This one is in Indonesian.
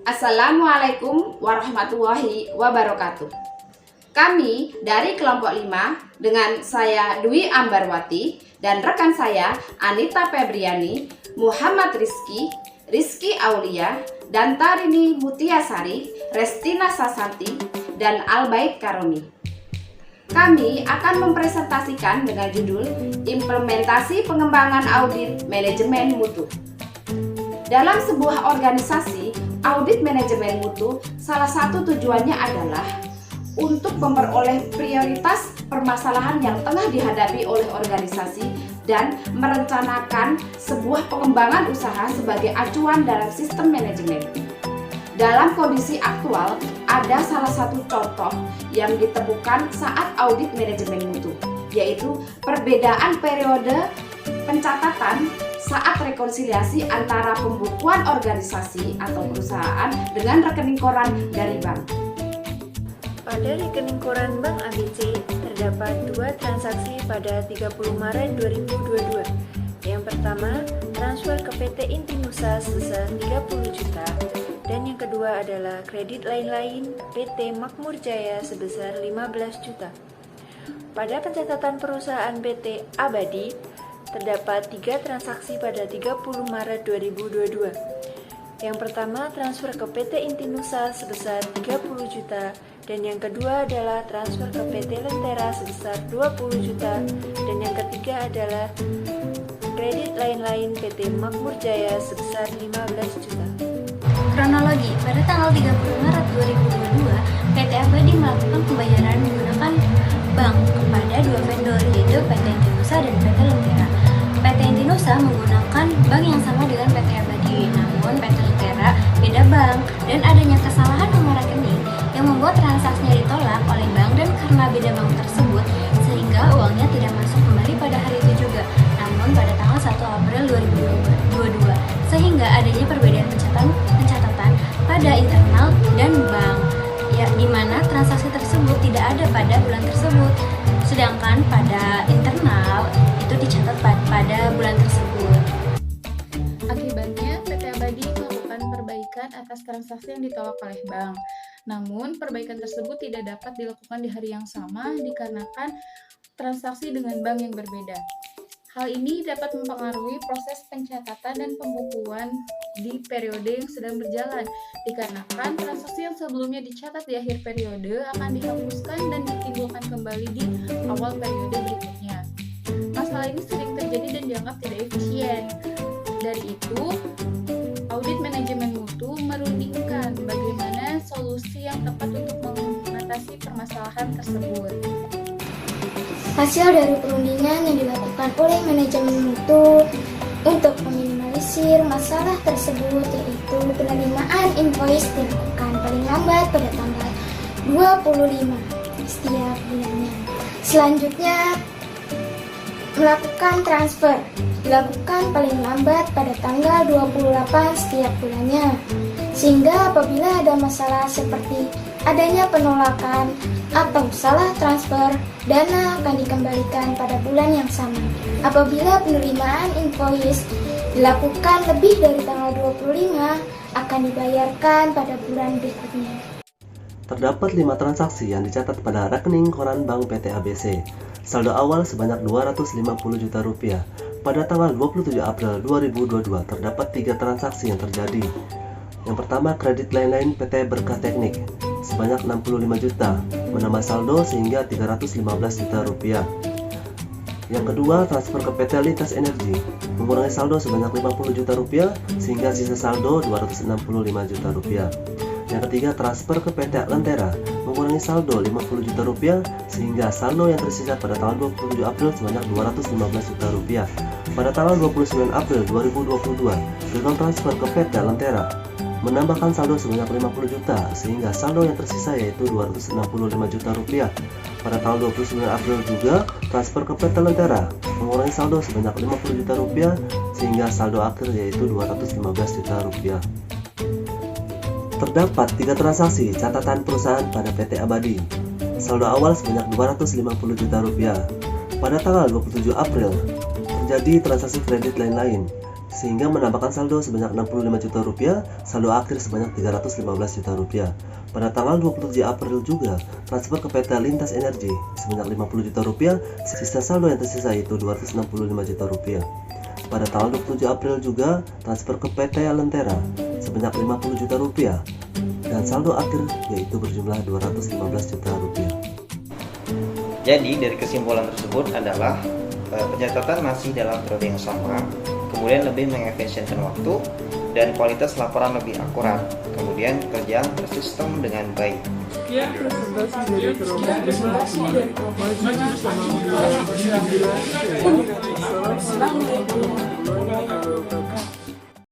Assalamualaikum warahmatullahi wabarakatuh. Kami dari kelompok 5 dengan saya Dwi Ambarwati dan rekan saya Anita Febriani, Muhammad Rizky Aulia, dan Tarini Mutiasari, Restina Sasanti, dan Albaik Karomi. Kami akan mempresentasikan dengan judul Implementasi Pengembangan Audit Manajemen Mutu. Dalam sebuah organisasi, audit manajemen mutu salah satu tujuannya adalah untuk memperoleh prioritas permasalahan yang tengah dihadapi oleh organisasi dan merencanakan sebuah pengembangan usaha sebagai acuan dalam sistem manajemen. Dalam kondisi aktual, ada salah satu contoh yang ditemukan saat audit manajemen mutu, yaitu perbedaan periode pencatatan saat rekonsiliasi antara pembukuan organisasi atau perusahaan dengan rekening koran dari bank. Pada rekening koran Bank ABC terdapat 2 transaksi pada 30 Maret 2022. Yang pertama, transfer ke PT Intinusa sebesar 30 juta dan yang kedua adalah kredit lain-lain PT Makmur Jaya sebesar 15 juta. Pada pencatatan perusahaan PT Abadi terdapat 3 transaksi pada 30 Maret 2022. Yang pertama, transfer ke PT Intinusa sebesar 30 juta dan yang kedua adalah transfer ke PT Lentera sebesar 20 juta dan yang ketiga adalah kredit lain-lain PT Makmur Jaya sebesar 15 juta. Kronologi, pada tanggal 30 Maret 2022, PT Abadi melakukan pembayaran menggunakan bank kepada 2 vendor, yaitu PT Intinusa dan PT Lentera. PT Intinusa menggunakan bank yang sama dengan PT Abadi, namun PT Lentera beda bank dan adanya kesalahan nomor rekening yang membuat transaksinya ditolak oleh bank dan karena beda bank tersebut sehingga uangnya tidak masuk kembali pada hari itu juga, namun pada tanggal 1 April 2022 sehingga adanya perbedaan pencatatan pada internal dan bank, ya, di mana transaksi tersebut tidak ada pada bulan tersebut, sedangkan pada internal itu dicatat pada bulan tersebut. Akibatnya, PT Abadi melakukan perbaikan atas transaksi yang ditolak oleh bank. Namun, perbaikan tersebut tidak dapat dilakukan di hari yang sama dikarenakan transaksi dengan bank yang berbeda. Hal ini dapat mempengaruhi proses pencatatan dan pembukuan di periode yang sedang berjalan, dikarenakan transaksi yang sebelumnya dicatat di akhir periode akan dihapuskan dan ditimbulkan kembali di awal periode berikutnya. Masalah ini sering terjadi dan dianggap tidak efisien. Dari itu, audit manajemen mutu merundingkan bagaimana solusi yang tepat untuk mengatasi permasalahan tersebut. Hasil dari perundingan yang dilakukan oleh manajemen mutu untuk meminimalisir masalah tersebut yaitu penerimaan invoice dilakukan paling lambat pada tanggal 25 setiap bulannya. Selanjutnya, melakukan transfer dilakukan paling lambat pada tanggal 28 setiap bulannya. Sehingga apabila ada masalah seperti adanya penolakan atau salah transfer, dana akan dikembalikan pada bulan yang sama. Apabila penerimaan invoice dilakukan lebih dari tanggal 25, akan dibayarkan pada bulan berikutnya. Terdapat 5 transaksi yang dicatat pada rekening koran Bank PT ABC. Saldo awal sebanyak 250 juta rupiah. Pada tanggal 27 April 2022 terdapat 3 transaksi yang terjadi. Yang pertama, kredit lain-lain PT Berkah Teknik sebanyak 65 juta, menambah saldo sehingga 315 juta rupiah. Yang kedua, transfer ke PT Lintas Energi mengurangi saldo sebanyak 50 juta rupiah sehingga sisa saldo 265 juta rupiah. Yang ketiga, transfer ke PT Lentera mengurangi saldo 50 juta rupiah sehingga saldo yang tersisa pada tanggal 27 April sebanyak 215 juta rupiah. Pada tanggal 29 April 2022, gagal transfer ke PT Lentera menambahkan saldo sebanyak 50 juta sehingga saldo yang tersisa yaitu 265 juta rupiah. Pada tanggal 29 April juga transfer ke PT Lentera mengurangi saldo sebanyak 50 juta rupiah sehingga saldo akhir yaitu 215 juta rupiah. Terdapat 3 transaksi catatan perusahaan pada PT Abadi. Saldo awal sebanyak 250 juta rupiah. Pada tanggal 27 April terjadi transaksi kredit lain-lain sehingga menambahkan saldo sebanyak 65 juta rupiah, saldo akhir sebanyak 315 juta rupiah. Pada tanggal 27 April juga, transfer ke PT Lintas Energi sebanyak 50 juta rupiah, sisa saldo yang tersisa itu 265 juta rupiah. Pada tanggal 27 April juga, transfer ke PT Lentera sebanyak 50 juta rupiah, dan saldo akhir yaitu berjumlah 215 juta rupiah. Jadi dari kesimpulan tersebut adalah pencatatan masih dalam periode yang sama, kemudian lebih mengefisienkan waktu dan kualitas laporan lebih akurat, kemudian kerja tersistem dengan baik. Sekian presentasi dari Majelis Selama Assalamualaikum warahmatullahi wabarakatuh.